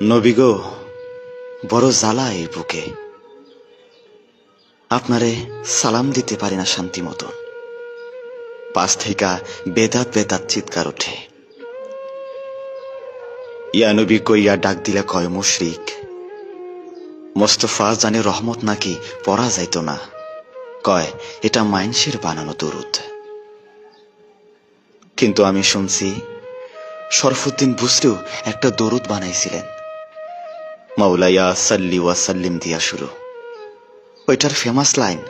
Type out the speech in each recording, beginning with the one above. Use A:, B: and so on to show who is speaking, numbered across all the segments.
A: নবী গো, বড় জ্বালা এই বুকে, আপনারে সালাম দিতে পারি না শান্তি মতন। পাশ থেকে বেদাত বেদাত চিৎকার ওঠে। ইয়া নবী কইয়া ডাক দিলে কয় মুশরিক। মোস্তফা জানে রহমত নাকি পড়া যাইত না, কয় এটা মাইনসের বানানো দরুদ। কিন্তু আমি শুনছি শরফুদ্দিন বুসরিও একটা দরুদ বানাইছিলেন, মাওলায়া সাল্লি ওয়া সাল্লিম দিয়া শুরু। ওইটার ফেমাস লাইন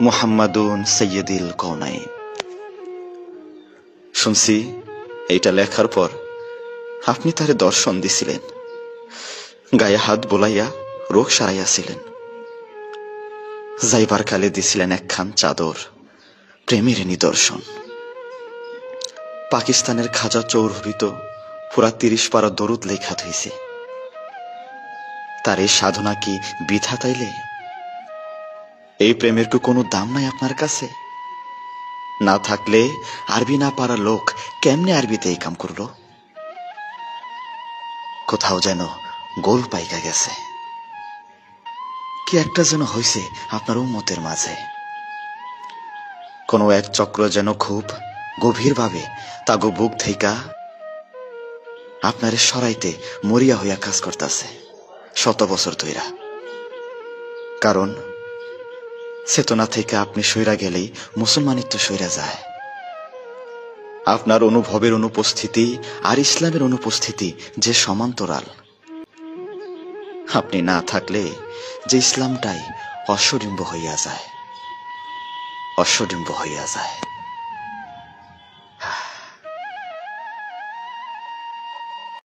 A: মুহাম্মাদুন সাইয়্যিদুল কওনাইন। শুনছি এইটা লেখার পর আপনি তারে দর্শন দিছিলেন, গায়ে হাত বোলাইয়া রোগ সারাইয়াছিলেন। যাইবার কালে দিছিলেন একখান চাদর, প্রেমের নিদর্শন। পাকিস্তানের খাজা চৌধুরীত পুরা 30 পারা দরুদ লেখা হইছে। তার এই সাধনা কি বৃথা তাইলে? এই প্রেমের কি কোনো দাম নাই আপনার কাছে? না থাকলে আরবি না পারা লোক কেমনে আরবিতে এই কাম করলো? কোথাও যেন গোল পাইকা গেছে। কি একটা যেন হইছে আপনার উম্মতের মাঝে। কোনো এক চক্র যেন খুব গভীরভাবে তাগো বুক থেইকা আপনারে সরাইতে মরিয়া হইয়া কাজ করতেছে শত বছর ধইরা। কারণ চেতনা থেকে আপনি সইরা গেলেই মুসলমানিত্ব সইরা যায়। আপনার অনুভবের অনুপস্থিতি আর ইসলামের অনুপস্থিতি যে সমান্তরাল। আপনি না থাকলে যে ইসলামটাই অশ্বডিম্ব হইয়া যায়, অশ্বডিম্ব হইয়া যায়।